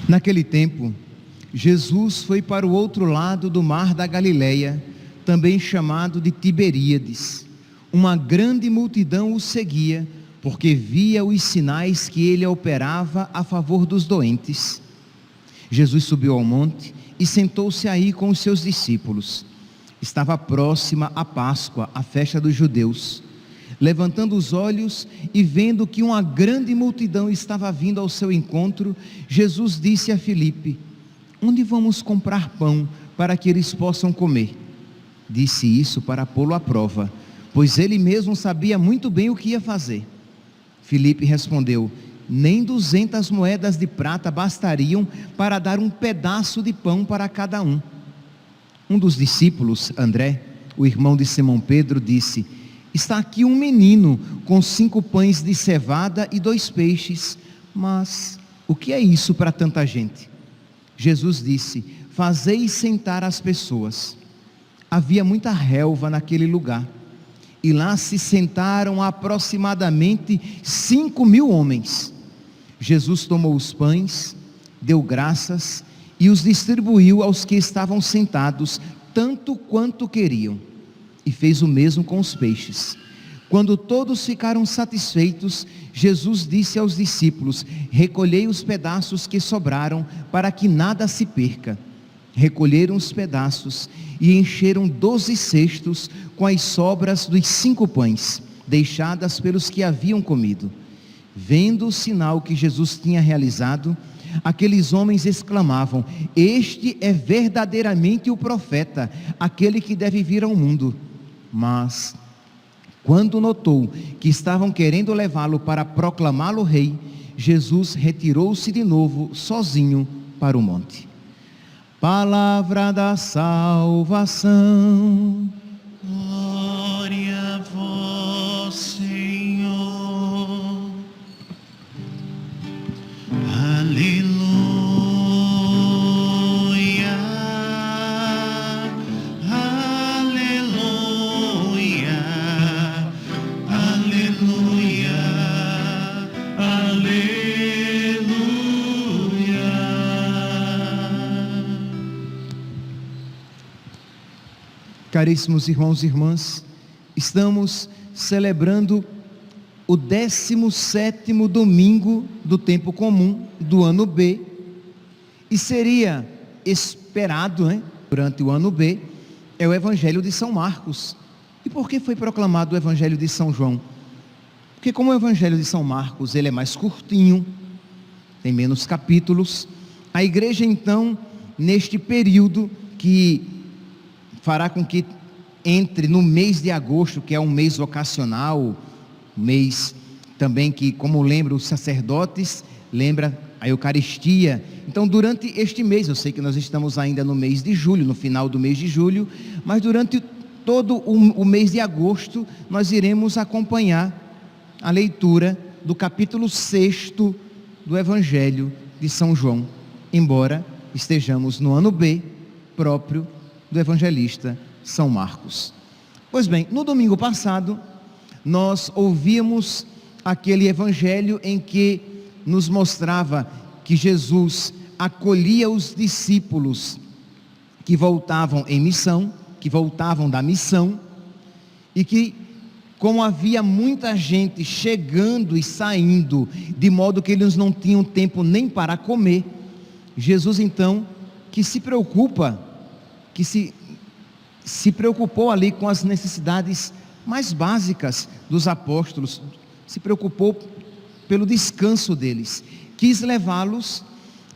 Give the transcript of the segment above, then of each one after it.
Naquele tempo, Jesus foi para o outro lado do mar da Galileia, também chamado de Tiberíades. Uma grande multidão o seguia, porque via os sinais que ele operava a favor dos doentes. Jesus subiu ao monte e sentou-se aí com os seus discípulos. Estava próxima a Páscoa, a festa dos judeus. Levantando os olhos e vendo que uma grande multidão estava vindo ao seu encontro, Jesus disse a Filipe: onde vamos comprar pão para que eles possam comer? Disse isso para pô-lo à prova, pois ele mesmo sabia muito bem o que ia fazer. Filipe respondeu: nem 200 moedas de prata bastariam para dar um pedaço de pão para cada um. Um dos discípulos, André, o irmão de Simão Pedro, disse: está aqui um menino com 5 pães de cevada e 2 peixes, mas o que é isso para tanta gente? Jesus disse: fazei sentar as pessoas. Havia muita relva naquele lugar, e lá se sentaram aproximadamente 5.000 homens. Jesus tomou os pães, deu graças e os distribuiu aos que estavam sentados, tanto quanto queriam. E fez o mesmo com os peixes. Quando todos ficaram satisfeitos, Jesus disse aos discípulos: recolhei os pedaços que sobraram, para que nada se perca. Recolheram os pedaços e encheram 12 cestos com as sobras dos 5 pães, deixadas pelos que haviam comido. Vendo o sinal que Jesus tinha realizado, aqueles homens exclamavam: este é verdadeiramente o profeta, aquele que deve vir ao mundo. Mas, quando notou que estavam querendo levá-lo para proclamá-lo rei, Jesus retirou-se de novo, sozinho, para o monte. Palavra da salvação. Glória a vós, Senhor. Aleluia. Caríssimos irmãos e irmãs, estamos celebrando o 17º domingo do tempo comum do ano B, e seria esperado, durante o ano B, é o Evangelho de São Marcos. E por que foi proclamado o Evangelho de São João? Porque como o Evangelho de São Marcos ele é mais curtinho, tem menos capítulos, a igreja então, neste período que fará com que entre no mês de agosto, que é um mês vocacional, mês também que, como lembra os sacerdotes, lembra a Eucaristia. Então, durante este mês, eu sei que nós estamos ainda no mês de julho, no final do mês de julho, mas durante todo o mês de agosto, nós iremos acompanhar a leitura do capítulo 6º do Evangelho de São João, embora estejamos no ano B, próprio do evangelista São Marcos. Pois bem, no domingo passado, nós ouvimos aquele evangelho em que nos mostrava que Jesus acolhia os discípulos que voltavam em missão, que voltavam da missão, e que, como havia muita gente chegando e saindo, de modo que eles não tinham tempo nem para comer, Jesus então, que se preocupou ali com as necessidades mais básicas dos apóstolos, se preocupou pelo descanso deles, quis levá-los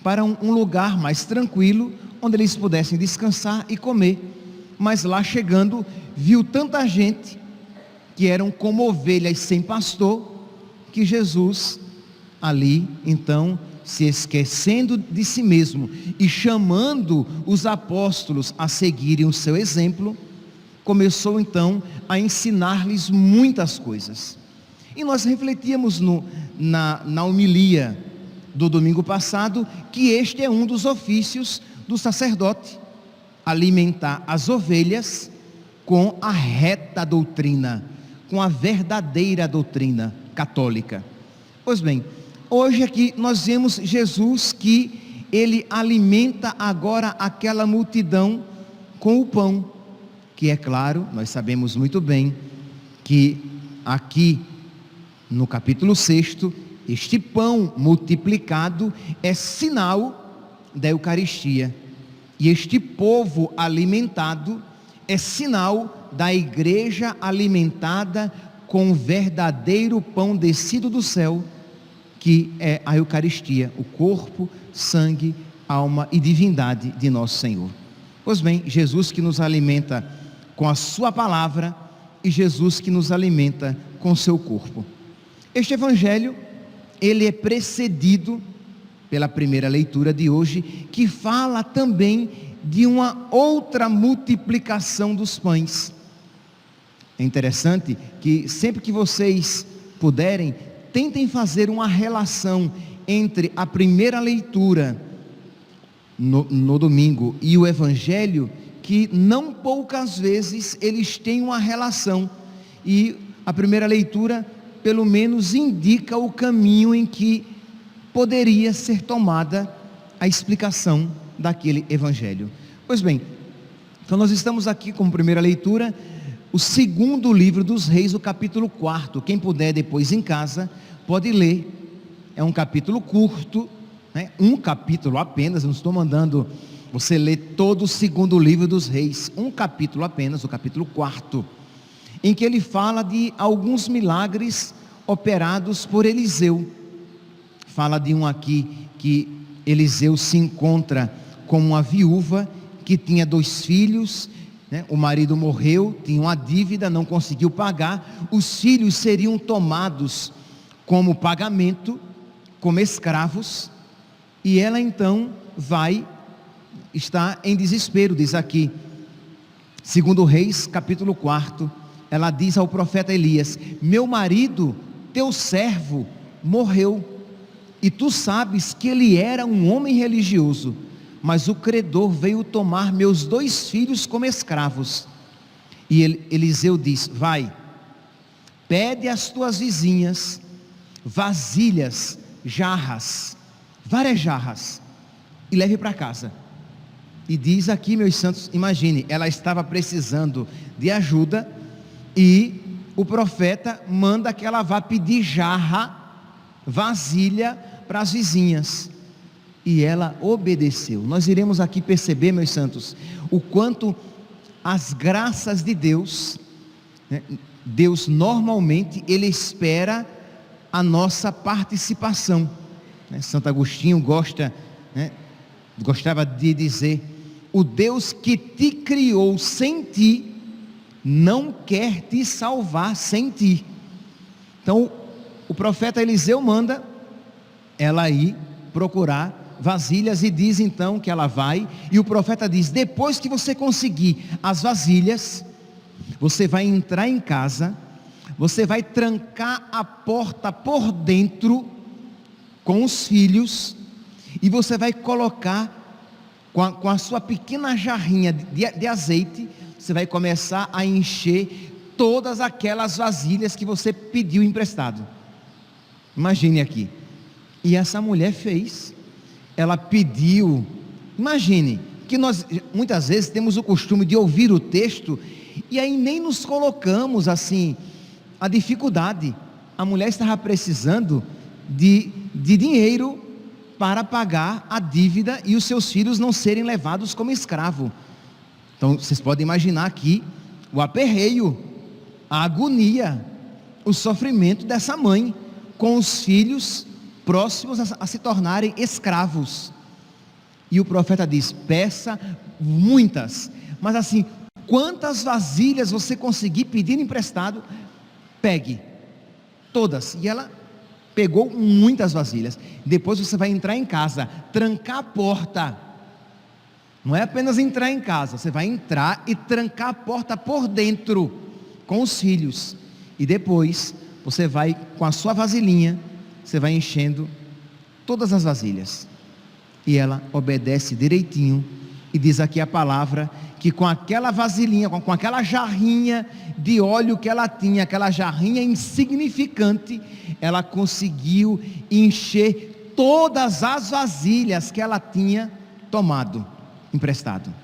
para um lugar mais tranquilo, onde eles pudessem descansar e comer. Mas lá chegando, viu tanta gente, que eram como ovelhas sem pastor, que Jesus ali então se esquecendo de si mesmo e chamando os apóstolos a seguirem o seu exemplo, começou então a ensinar-lhes muitas coisas. E nós refletíamos na homilia do domingo passado, que este é um dos ofícios do sacerdote, alimentar as ovelhas com a reta doutrina, com a verdadeira doutrina católica. Pois bem, hoje aqui nós vemos Jesus que ele alimenta agora aquela multidão com o pão, que é claro, nós sabemos muito bem que aqui no capítulo 6, este pão multiplicado é sinal da Eucaristia, e este povo alimentado é sinal da igreja alimentada com o verdadeiro pão descido do céu, que é a Eucaristia, o corpo, sangue, alma e divindade de nosso Senhor. Pois bem, Jesus que nos alimenta com a sua palavra e Jesus que nos alimenta com o seu corpo. Este evangelho, ele é precedido pela primeira leitura de hoje, que fala também de uma outra multiplicação dos pães. É interessante que sempre que vocês puderem, tentem fazer uma relação entre a primeira leitura no domingo e o evangelho, que não poucas vezes eles têm uma relação, e a primeira leitura pelo menos indica o caminho em que poderia ser tomada a explicação daquele evangelho. Pois bem, então nós estamos aqui com primeira leitura, o segundo livro dos Reis, o capítulo 4, quem puder depois em casa, pode ler, é um capítulo curto, né? Um capítulo apenas, não estou mandando você ler todo o segundo livro dos Reis, um capítulo apenas, o capítulo 4, em que ele fala de alguns milagres operados por Eliseu. Fala de um aqui, que Eliseu se encontra com uma viúva, que tinha 2 filhos, né? O marido morreu, tinha uma dívida, não conseguiu pagar, os filhos seriam tomados como pagamento, como escravos, e ela então está em desespero, diz aqui, segundo Reis, capítulo 4, ela diz ao profeta Elias: meu marido, teu servo, morreu, e tu sabes que ele era um homem religioso, mas o credor veio tomar meus 2 filhos como escravos. E Eliseu diz: vai, pede às tuas vizinhas vasilhas, jarras, várias jarras, e leve para casa. E diz aqui, meus santos, imagine, ela estava precisando de ajuda, e o profeta manda que ela vá pedir jarra, vasilha para as vizinhas, e ela obedeceu. Nós iremos aqui perceber, meus santos, o quanto as graças de Deus, né? Deus normalmente, ele espera a nossa participação, né? Santo Agostinho gostava de dizer: o Deus que te criou sem ti, não quer te salvar sem ti. Então o profeta Eliseu manda ela ir procurar vasilhas, e diz então que ela vai, e o profeta diz: depois que você conseguir as vasilhas, você vai entrar em casa, você vai trancar a porta por dentro com os filhos, e você vai colocar com a sua pequena jarrinha de azeite, você vai começar a encher todas aquelas vasilhas que você pediu emprestado. Imagine aqui. E essa mulher fez, ela pediu. Imagine que nós muitas vezes temos o costume de ouvir o texto e aí nem nos colocamos assim a dificuldade. A mulher estava precisando de dinheiro para pagar a dívida e os seus filhos não serem levados como escravo. Então vocês podem imaginar aqui o aperreio, a agonia, o sofrimento dessa mãe com os filhos próximos a se tornarem escravos. E o profeta diz: peça muitas, mas assim, quantas vasilhas você conseguir pedir emprestado, pegue todas. E ela pegou muitas vasilhas. Depois você vai entrar em casa, trancar a porta. Não é apenas entrar em casa, você vai entrar e trancar a porta por dentro, com os filhos. E depois você vai, com a sua vasilhinha, você vai enchendo todas as vasilhas. E ela obedece direitinho. E diz aqui a palavra que com aquela vasilhinha, com aquela jarrinha de óleo que ela tinha, aquela jarrinha insignificante, ela conseguiu encher todas as vasilhas que ela tinha tomado emprestado.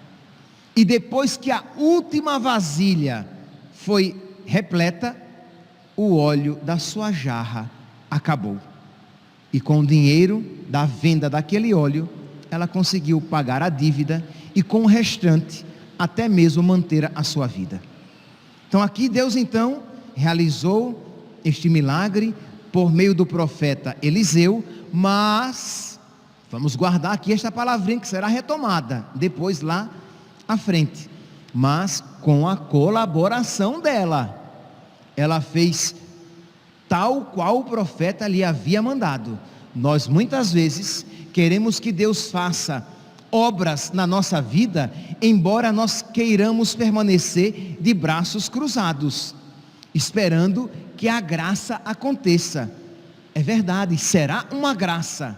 E depois que a última vasilha foi repleta, o óleo da sua jarra acabou. E com o dinheiro da venda daquele óleo, ela conseguiu pagar a dívida e com o restante até mesmo manter a sua vida. Então aqui Deus então realizou este milagre por meio do profeta Eliseu, mas vamos guardar aqui esta palavrinha que será retomada depois lá à frente, mas com a colaboração dela. Ela fez tal qual o profeta lhe havia mandado. Nós muitas vezes queremos que Deus faça obras na nossa vida, embora nós queiramos permanecer de braços cruzados, esperando que a graça aconteça. É verdade, será uma graça,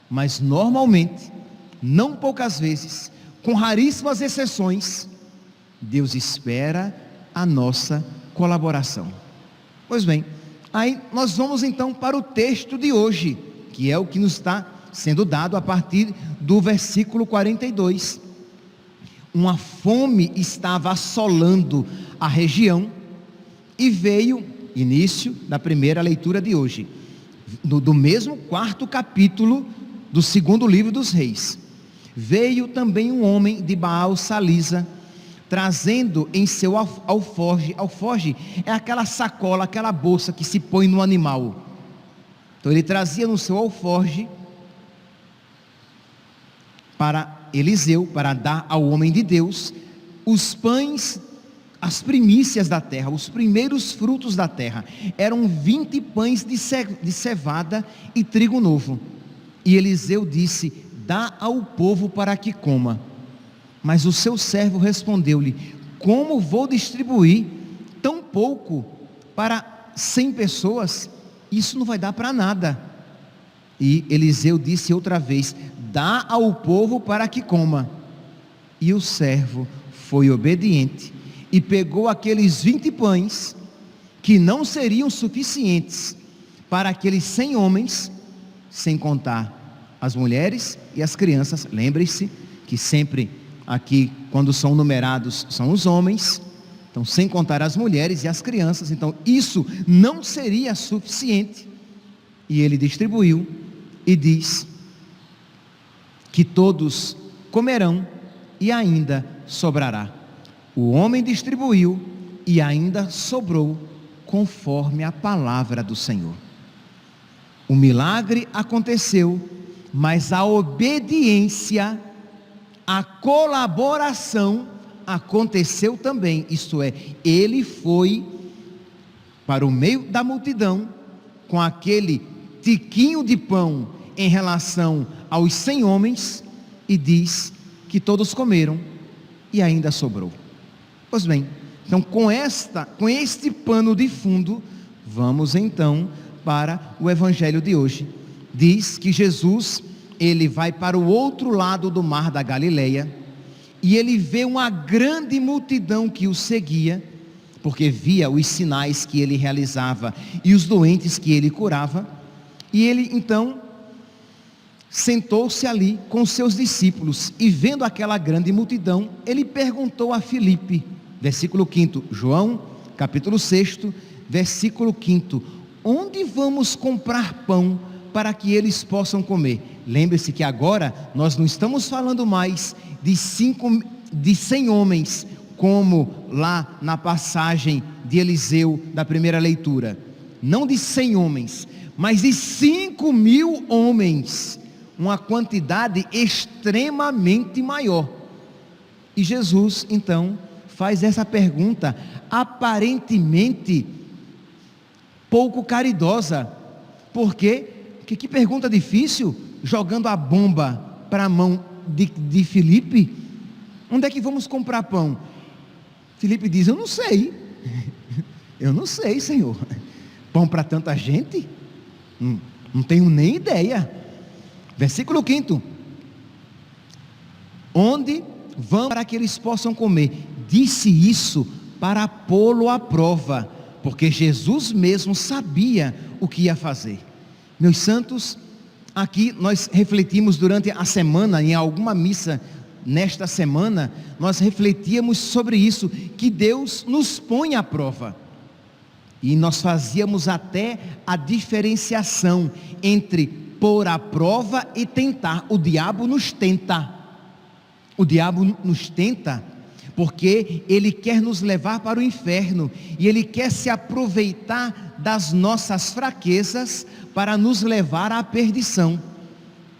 mas normalmente, não poucas vezes, com raríssimas exceções, Deus espera a nossa colaboração. Pois bem, aí nós vamos então para o texto de hoje, que é o que nos está sendo dado a partir do versículo 42. Uma fome estava assolando a região e veio, início da primeira leitura de hoje, do mesmo 4º capítulo do 2º livro dos Reis. Veio também um homem de Baal-Salisa, trazendo em seu alforge. Alforge é aquela sacola, aquela bolsa que se põe no animal. Então ele trazia no seu alforge para Eliseu, para dar ao homem de Deus os pães, as primícias da terra, os primeiros frutos da terra. Eram 20 pães de cevada e trigo novo. E Eliseu disse: dá ao povo para que coma. Mas o seu servo respondeu-lhe: como vou distribuir tão pouco para 100 pessoas? Isso não vai dar para nada. E Eliseu disse outra vez: dá ao povo para que coma. E o servo foi obediente e pegou aqueles 20 pães, que não seriam suficientes para aqueles 100 homens, sem contar as mulheres e as crianças. Lembre-se que sempre aqui, quando são numerados, são os homens, então sem contar as mulheres e as crianças. Então isso não seria suficiente. E ele distribuiu e diz que todos comerão e ainda sobrará. O homem distribuiu e ainda sobrou, conforme a palavra do Senhor. O milagre aconteceu, mas a obediência, a colaboração aconteceu também. Isto é, ele foi para o meio da multidão com aquele tiquinho de pão em relação aos 100 homens e diz que todos comeram e ainda sobrou. Pois bem, então com este pano de fundo, vamos então para o evangelho de hoje. Diz que Jesus, ele vai para o outro lado do mar da Galileia, e ele vê uma grande multidão que o seguia, porque via os sinais que ele realizava e os doentes que ele curava. E ele então sentou-se ali com seus discípulos, e vendo aquela grande multidão, ele perguntou a Filipe, versículo 5, João, capítulo 6, versículo 5, onde vamos comprar pão para que eles possam comer? Lembre-se que agora nós não estamos falando mais de 100 homens, como lá na passagem de Eliseu da primeira leitura. Não de 100 homens, mas de 5.000 homens, uma quantidade extremamente maior. E Jesus então faz essa pergunta aparentemente pouco caridosa, Por quê? Porque que pergunta difícil, jogando a bomba para a mão de Filipe. Onde é que vamos comprar pão? Filipe diz: eu não sei. Eu não sei, Senhor. Pão para tanta gente? Não tenho nem ideia. Versículo 5. Onde vão para que eles possam comer? Disse isso para pô-lo à prova, porque Jesus mesmo sabia o que ia fazer. Meus santos, aqui nós refletimos durante a semana, em alguma missa nesta semana, nós refletíamos sobre isso, que Deus nos põe à prova. E nós fazíamos até a diferenciação entre pôr à prova e tentar. O diabo nos tenta. O diabo nos tenta porque ele quer nos levar para o inferno, e ele quer se aproveitar das nossas fraquezas para nos levar à perdição.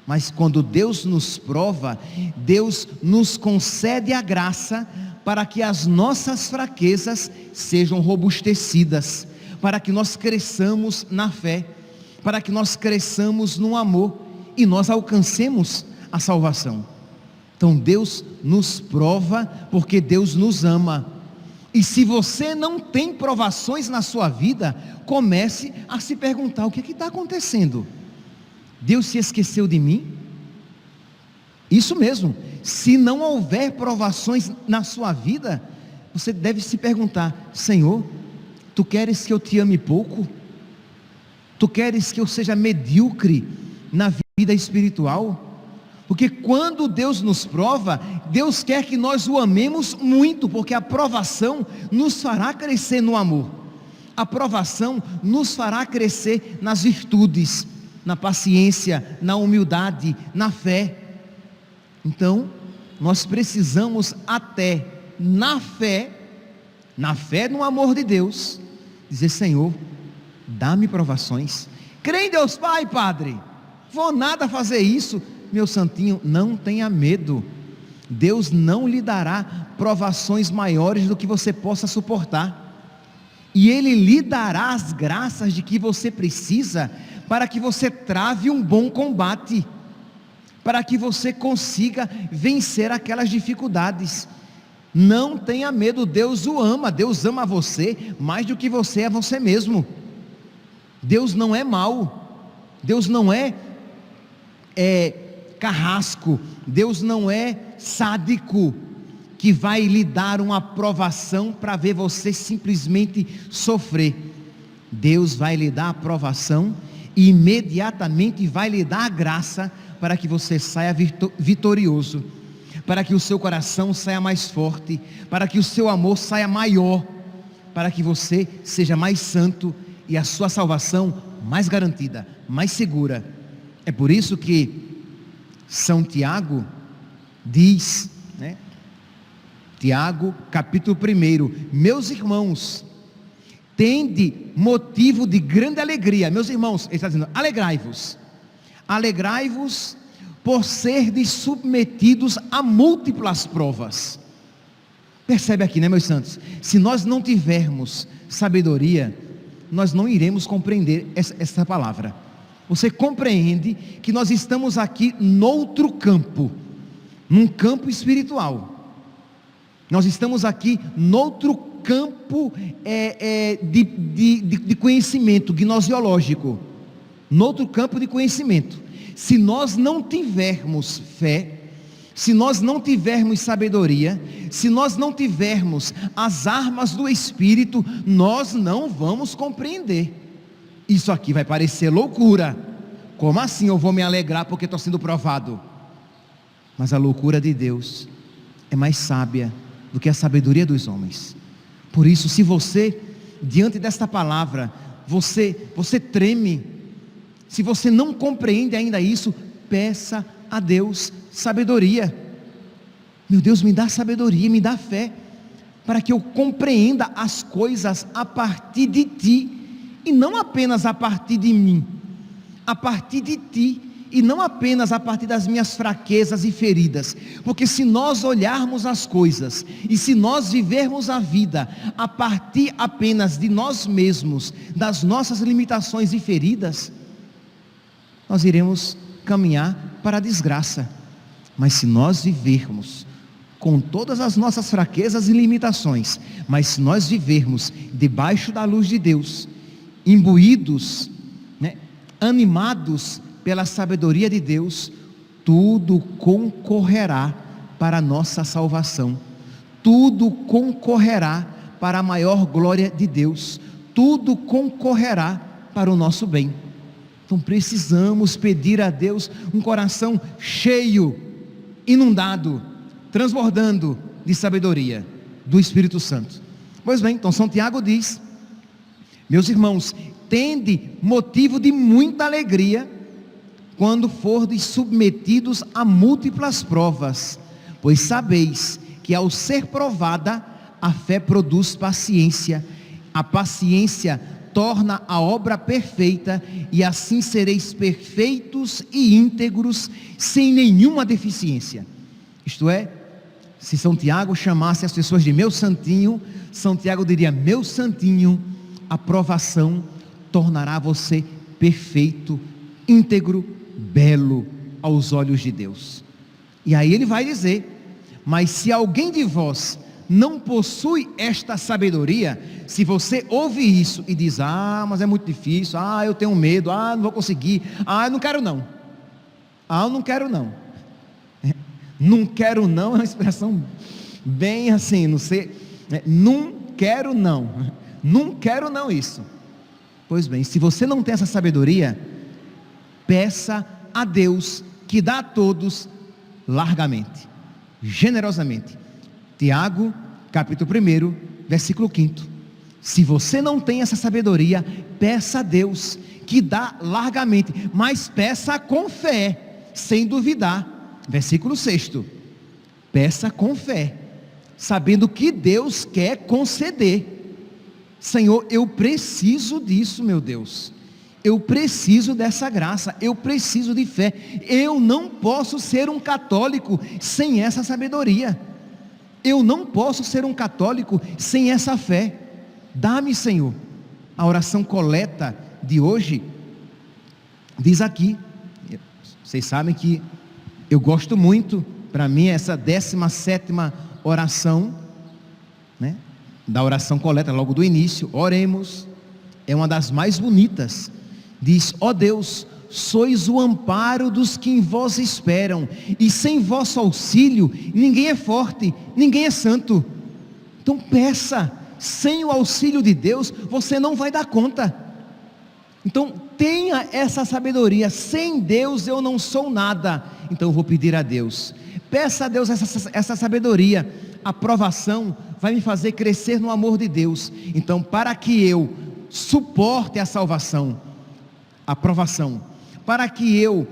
Mas quando Deus nos prova, Deus nos concede a graça para que as nossas fraquezas sejam robustecidas, para que nós cresçamos na fé, para que nós cresçamos no amor e nós alcancemos a salvação. Então Deus nos prova porque Deus nos ama. E se você não tem provações na sua vida, comece a se perguntar: o que está acontecendo? Deus se esqueceu de mim? Isso mesmo, se não houver provações na sua vida, você deve se perguntar: Senhor, Tu queres que eu te ame pouco? Tu queres que eu seja medíocre na vida espiritual? Porque quando Deus nos prova, Deus quer que nós o amemos muito, porque a provação nos fará crescer no amor. A provação nos fará crescer nas virtudes, na paciência, na humildade, na fé. Então, nós precisamos até na fé no amor de Deus, dizer: Senhor, dá-me provações. Crê em Deus Pai, Padre, vou nada fazer isso. Meu santinho, não tenha medo. Deus não lhe dará provações maiores do que você possa suportar, e Ele lhe dará as graças de que você precisa, para que você trave um bom combate, para que você consiga vencer aquelas dificuldades. Não tenha medo, Deus o ama. Deus ama você mais do que você é você mesmo. Deus não é mau, Deus não é carrasco, Deus não é sádico, que vai lhe dar uma aprovação para ver você simplesmente sofrer. Deus vai lhe dar a aprovação e imediatamente vai lhe dar a graça para que você saia vitorioso, para que o seu coração saia mais forte, para que o seu amor saia maior, para que você seja mais santo e a sua salvação mais garantida, mais segura. É por isso que São Tiago diz, Tiago capítulo 1: meus irmãos, tende motivo de grande alegria. Meus irmãos, ele está dizendo: alegrai-vos, alegrai-vos por serdes submetidos a múltiplas provas. Percebe aqui, meus santos? Se nós não tivermos sabedoria, nós não iremos compreender essa palavra. Você compreende que nós estamos aqui noutro campo, num campo espiritual. Nós estamos aqui noutro campo de conhecimento gnosiológico, noutro campo de conhecimento. Se nós não tivermos fé, se nós não tivermos sabedoria, se nós não tivermos as armas do Espírito, nós não vamos compreender. Isso aqui vai parecer loucura. Como assim eu vou me alegrar porque estou sendo provado? Mas a loucura de Deus é mais sábia do que a sabedoria dos homens. Por isso, se você, diante desta palavra, você treme, se você não compreende ainda isso, peça a Deus sabedoria. Meu Deus, me dá sabedoria, me dá fé, para que eu compreenda as coisas a partir de Ti, e não apenas a partir de mim, a partir de Ti, e não apenas a partir das minhas fraquezas e feridas. Porque se nós olharmos as coisas, e se nós vivermos a vida a partir apenas de nós mesmos, das nossas limitações e feridas, nós iremos caminhar para a desgraça. Mas se nós vivermos com todas as nossas fraquezas e limitações, mas se nós vivermos debaixo da luz de Deus, imbuídos, animados pela sabedoria de Deus, tudo concorrerá para a nossa salvação, tudo concorrerá para a maior glória de Deus, tudo concorrerá para o nosso bem. Então precisamos pedir a Deus um coração cheio, inundado, transbordando de sabedoria do Espírito Santo. Pois bem, então São Tiago diz: meus irmãos, tende motivo de muita alegria quando fordes submetidos a múltiplas provas, pois sabeis que ao ser provada, a fé produz paciência, a paciência torna a obra perfeita, e assim sereis perfeitos e íntegros, sem nenhuma deficiência. Isto é, se São Tiago chamasse as pessoas de meu santinho, São Tiago diria: meu santinho, a provação tornará você perfeito, íntegro, belo aos olhos de Deus. E aí ele vai dizer: mas se alguém de vós não possui esta sabedoria, se você ouve isso e diz: mas é muito difícil, eu tenho medo, não vou conseguir, eu não quero não, eu não quero não. Não quero não é uma expressão bem assim, não sei, não quero não isso. Pois bem, se você não tem essa sabedoria, peça a Deus, que dá a todos largamente, generosamente. Tiago, capítulo 1, versículo 5. Se você não tem essa sabedoria, peça a Deus, que dá largamente, mas peça com fé, sem duvidar. Versículo 6. Peça com fé, sabendo que Deus quer conceder. Senhor, eu preciso disso, meu Deus. Eu preciso dessa graça, eu preciso de fé. Eu não posso ser um católico sem essa sabedoria. Eu não posso ser um católico sem essa fé. Dá-me, Senhor. A oração coleta de hoje diz aqui, vocês sabem que eu gosto muito, para mim essa 17ª oração, da oração coleta, logo do início, oremos, é uma das mais bonitas. Diz: ó Deus, sois o amparo dos que em vós esperam, e sem vosso auxílio ninguém é forte, ninguém é santo. Então peça, sem o auxílio de Deus você não vai dar conta. Então tenha essa sabedoria: sem Deus eu não sou nada. Então eu vou pedir a Deus, peça a Deus essa sabedoria. A provação vai me fazer crescer no amor de Deus. Então, para que eu suporte a salvação, a provação, para que eu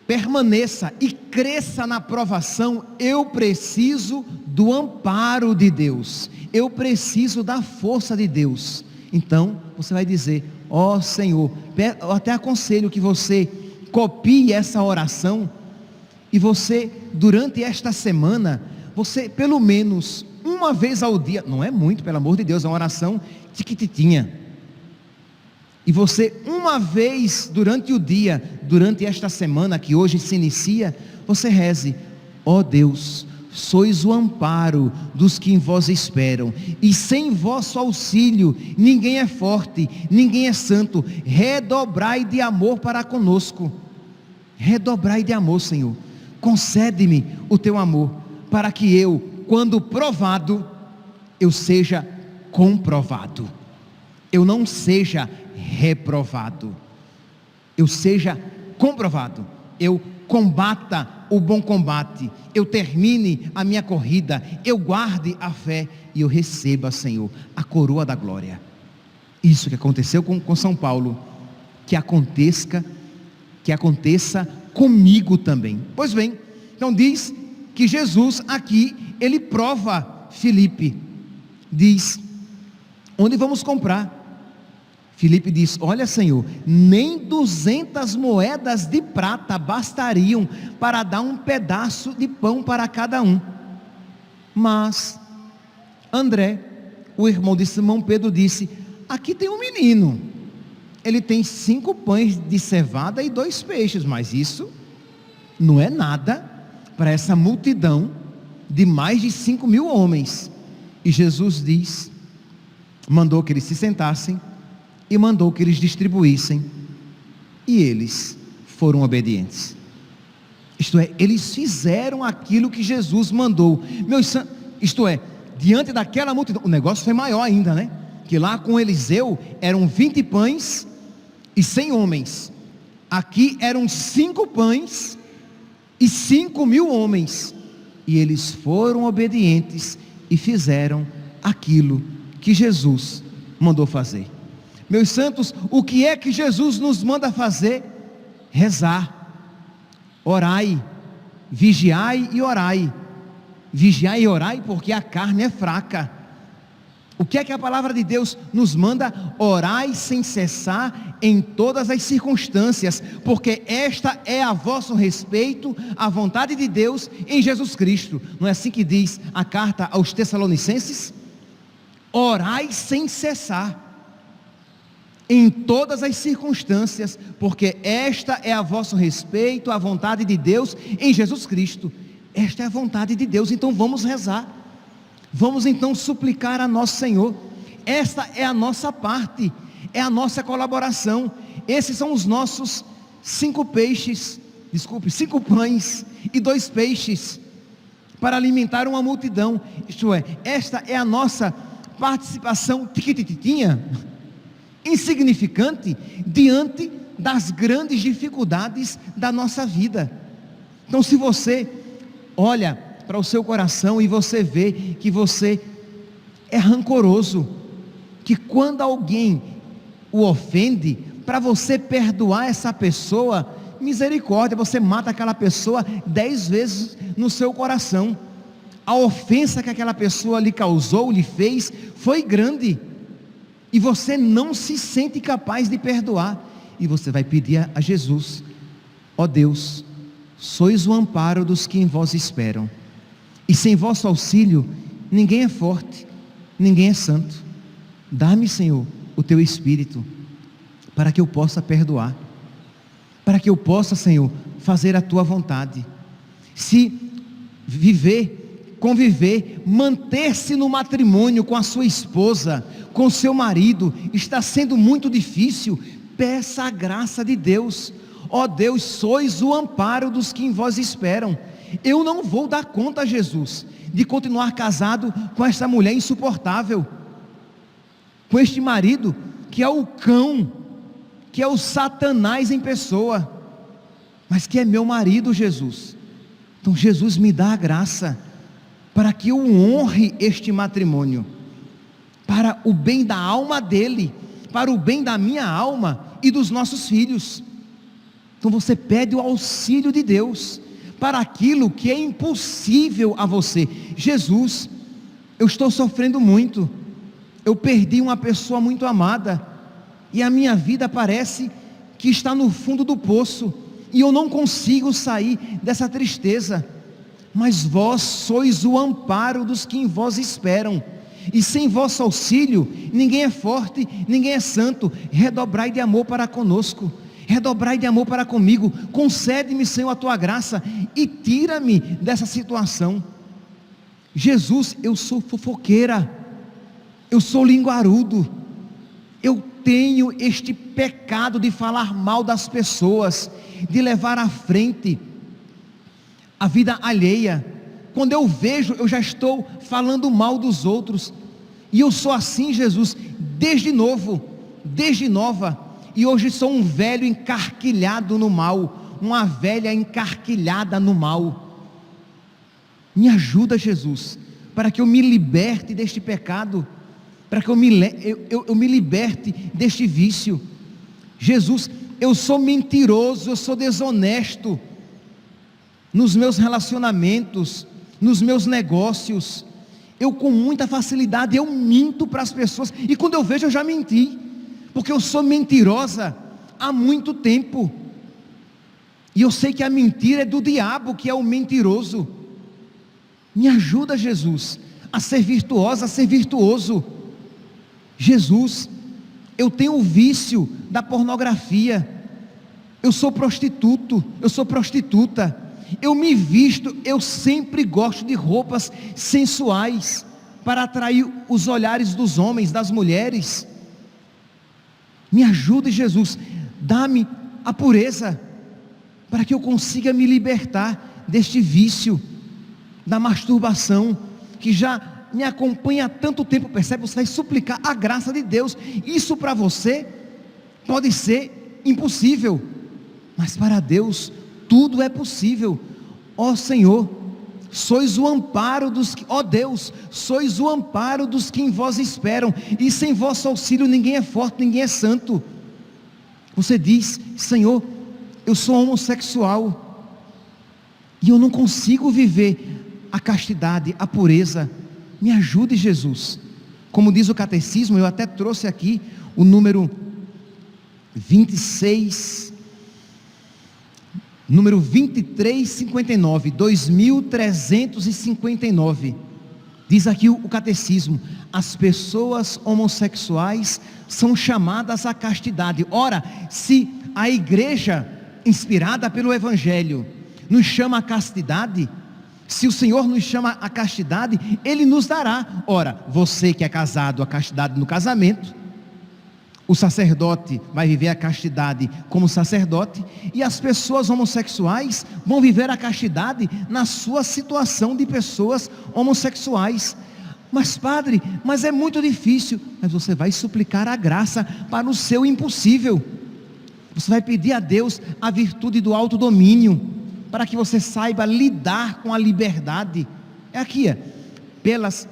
permaneça e cresça na provação, eu preciso do amparo de Deus, eu preciso da força de Deus. Então você vai dizer: ó Senhor, eu até aconselho que você copie essa oração, e você, durante esta semana, você pelo menos uma vez ao dia, não é muito, pelo amor de Deus, é uma oração tiquititinha, e você uma vez durante o dia, durante esta semana que hoje se inicia, você reze: ó Deus, sois o amparo dos que em vós esperam, e sem vosso auxílio ninguém é forte, ninguém é santo. Redobrai de amor para conosco. Redobrai de amor, Senhor. Concede-me o teu amor, para que eu, quando provado, eu seja comprovado, eu não seja reprovado, eu seja comprovado, eu combata o bom combate, eu termine a minha corrida, eu guarde a fé, e eu receba, Senhor, a coroa da glória. Isso que aconteceu com São Paulo, que aconteça comigo também. Pois bem, então diz que Jesus aqui, ele prova Filipe, diz: onde vamos comprar? Filipe diz: olha, Senhor, nem 200 moedas de prata bastariam para dar um pedaço de pão para cada um. Mas André, o irmão de Simão Pedro, disse: aqui tem um menino ele tem 5 pães de cevada e 2 peixes, mas isso não é nada para essa multidão de mais de 5.000 homens. E Jesus mandou que eles se sentassem e mandou que eles distribuíssem, e eles foram obedientes. Isto é, eles fizeram aquilo que Jesus mandou. Isto é, diante daquela multidão, o negócio foi maior ainda, né? Que lá com Eliseu eram 20 pães e 100 homens. Aqui eram 5 pães e 5.000 homens. E eles foram obedientes e fizeram aquilo que Jesus mandou fazer. Meus santos, o que é que Jesus nos manda fazer? Rezar. Orai, vigiai e orai. Vigiai e orai porque a carne é fraca. O que é que a palavra de Deus nos manda? Orai sem cessar em todas as circunstâncias, porque esta é a vosso respeito, a vontade de Deus em Jesus Cristo. Não é assim que diz a carta aos Tessalonicenses? Orai sem cessar em todas as circunstâncias, porque esta é a vosso respeito, a vontade de Deus em Jesus Cristo. Esta é a vontade de Deus, então vamos rezar, vamos então suplicar a nosso Senhor. Esta é a nossa parte, é a nossa colaboração. Esses são os nossos 5 pães e 2 peixes, para alimentar uma multidão. Isto é, esta é a nossa participação tiquititinha, insignificante, diante das grandes dificuldades da nossa vida. Então, se você olha para o seu coração e você vê que você é rancoroso, que quando alguém o ofende, para você perdoar essa pessoa, misericórdia, você mata aquela pessoa 10 vezes no seu coração. A ofensa que aquela pessoa lhe causou, lhe fez, foi grande, e você não se sente capaz de perdoar, e você vai pedir a Jesus: ó Deus, sois o amparo dos que em vós esperam, e sem vosso auxílio ninguém é forte, ninguém é santo. Dá-me, Senhor, o teu Espírito, para que eu possa perdoar, para que eu possa, Senhor, fazer a tua vontade. Se conviver, manter-se no matrimônio com a sua esposa, com o seu marido, está sendo muito difícil, peça a graça de Deus. Ó Deus, sois o amparo dos que em vós esperam. Eu não vou dar conta, Jesus, de continuar casado com esta mulher insuportável, com este marido que é o cão, que é o Satanás em pessoa, mas que é meu marido, Jesus. Então Jesus, me dá a graça para que eu honre este matrimônio, para o bem da alma dele, para o bem da minha alma e dos nossos filhos. Então você pede o auxílio de Deus para aquilo que é impossível a você. Jesus, eu estou sofrendo muito, eu perdi uma pessoa muito amada, e a minha vida parece que está no fundo do poço, e eu não consigo sair dessa tristeza. Mas vós sois o amparo dos que em vós esperam, e sem vosso auxílio ninguém é forte, ninguém é santo. Redobrai de amor para conosco, redobrai de amor para comigo. Concede-me, Senhor, a tua graça e tira-me dessa situação. Jesus, eu sou fofoqueira, eu sou linguarudo, eu tenho este pecado de falar mal das pessoas, de levar à frente a vida alheia. Quando eu vejo, eu já estou falando mal dos outros, e eu sou assim, Jesus, desde nova, e hoje sou um velho encarquilhado no mal, uma velha encarquilhada no mal. Me ajuda, Jesus, para que eu me liberte deste pecado, para que eu me liberte deste vício. Jesus, eu sou mentiroso, eu sou desonesto nos meus relacionamentos, nos meus negócios. Eu com muita facilidade, eu minto para as pessoas, e quando eu vejo eu já menti, porque eu sou mentirosa há muito tempo, e eu sei que a mentira é do diabo, que é o mentiroso. Me ajuda, Jesus, a ser virtuosa, a ser virtuoso. Jesus, eu tenho o vício da pornografia, eu sou prostituto, eu sou prostituta, eu me visto, eu sempre gosto de roupas sensuais, para atrair os olhares dos homens, das mulheres. Me ajude, Jesus, dá-me a pureza, para que eu consiga me libertar deste vício, da masturbação, que já me acompanha há tanto tempo. Percebe? Você vai suplicar a graça de Deus. Isso para você pode ser impossível, mas para Deus tudo é possível. Ó Senhor, sois o amparo dos que, ó Deus, sois o amparo dos que em vós esperam, e sem vosso auxílio ninguém é forte, ninguém é santo. Você diz: Senhor, eu sou homossexual, e eu não consigo viver a castidade, a pureza. Me ajude, Jesus. Como diz o catecismo, eu até trouxe aqui o número 26, número 2359, 2359, diz aqui o catecismo: as pessoas homossexuais são chamadas à castidade. Ora, se a igreja, inspirada pelo Evangelho, nos chama à castidade, se o Senhor nos chama à castidade, Ele nos dará. Ora, você que é casado, a castidade no casamento, o sacerdote vai viver a castidade como sacerdote, e as pessoas homossexuais vão viver a castidade na sua situação de pessoas homossexuais. Mas padre, mas é muito difícil. Mas você vai suplicar a graça para o seu impossível. Você vai pedir a Deus a virtude do autodomínio, para que você saiba lidar com a liberdade. É aqui, elas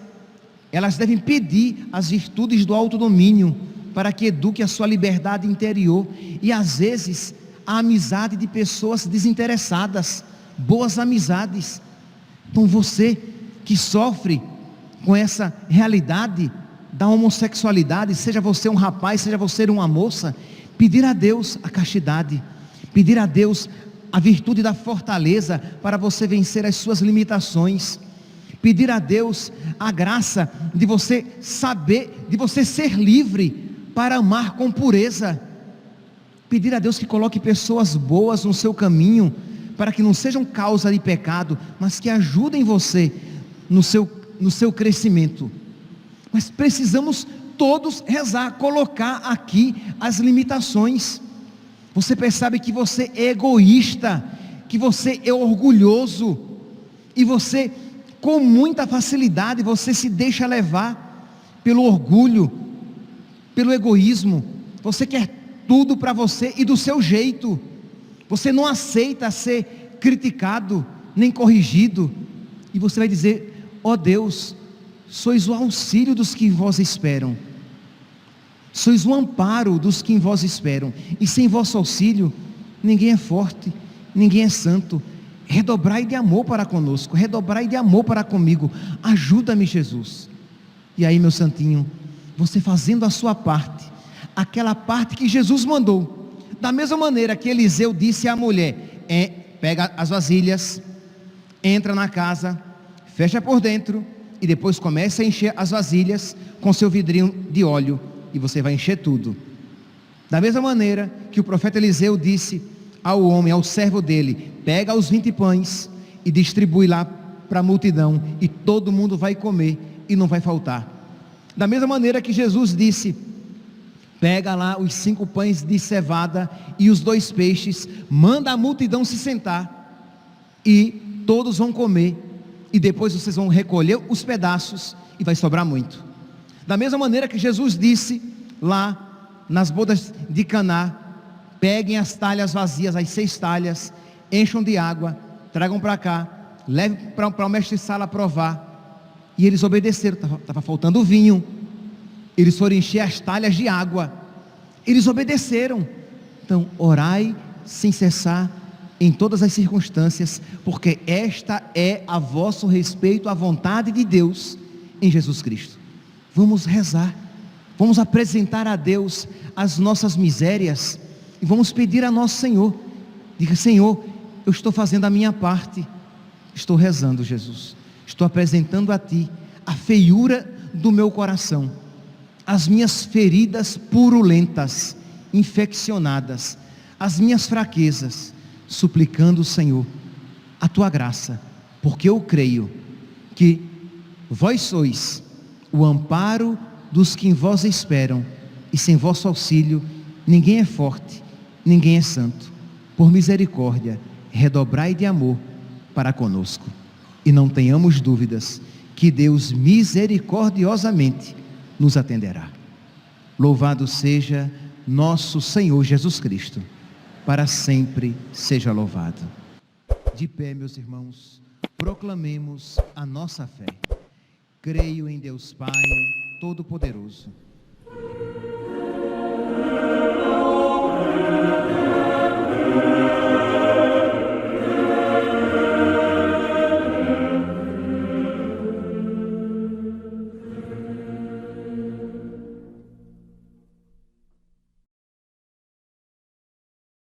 devem pedir as virtudes do autodomínio, para que eduque a sua liberdade interior, e às vezes a amizade de pessoas desinteressadas, boas amizades. Então você que sofre com essa realidade da homossexualidade, seja você um rapaz, seja você uma moça, pedir a Deus a castidade, pedir a Deus a virtude da fortaleza para você vencer as suas limitações, pedir a Deus a graça de você saber, de você ser livre para amar com pureza, pedir a Deus que coloque pessoas boas no seu caminho, para que não sejam causa de pecado, mas que ajudem você no seu crescimento. Mas precisamos todos rezar, colocar aqui as limitações. Você percebe que você é egoísta, que você é orgulhoso, e você com muita facilidade você se deixa levar pelo orgulho, pelo egoísmo. Você quer tudo para você e do seu jeito. Você não aceita ser criticado, nem corrigido. E você vai dizer: ó Deus, sois o auxílio dos que em vós esperam, sois o amparo dos que em vós esperam, e sem vosso auxílio ninguém é forte, ninguém é santo. Redobrai de amor para conosco, redobrai de amor para comigo. Ajuda-me, Jesus. E aí, meu santinho, você fazendo a sua parte, aquela parte que Jesus mandou, da mesma maneira que Eliseu disse à mulher: pega as vasilhas, entra na casa, fecha por dentro, e depois começa a encher as vasilhas com seu vidrinho de óleo, e você vai encher tudo. Da mesma maneira que o profeta Eliseu disse ao homem, ao servo dele: pega os 20 pães e distribui lá para a multidão, e todo mundo vai comer e não vai faltar. Da mesma maneira que Jesus disse: pega lá os 5 pães de cevada e os 2 peixes, manda a multidão se sentar, e todos vão comer, e depois vocês vão recolher os pedaços, e vai sobrar muito. Da mesma maneira que Jesus disse lá nas bodas de Caná: peguem as talhas vazias, as 6 talhas, encham de água, tragam para cá, levem para o mestre-sala provar. E eles obedeceram. Estava faltando vinho, eles foram encher as talhas de água, eles obedeceram. Então, orai sem cessar em todas as circunstâncias, porque esta é a vosso respeito a vontade de Deus em Jesus Cristo. Vamos rezar, vamos apresentar a Deus as nossas misérias, e vamos pedir a nosso Senhor. Diga: Senhor, eu estou fazendo a minha parte, estou rezando, Jesus, estou apresentando a Ti a feiura do meu coração, as minhas feridas purulentas, infeccionadas, as minhas fraquezas, suplicando, Senhor, a tua graça, porque eu creio que vós sois o amparo dos que em vós esperam, e sem vosso auxílio ninguém é forte, ninguém é santo. Por misericórdia, redobrai de amor para conosco, e não tenhamos dúvidas que Deus misericordiosamente nos atenderá. Louvado seja nosso Senhor Jesus Cristo, para sempre seja louvado. De pé, meus irmãos, proclamemos a nossa fé. Creio em Deus Pai Todo-Poderoso,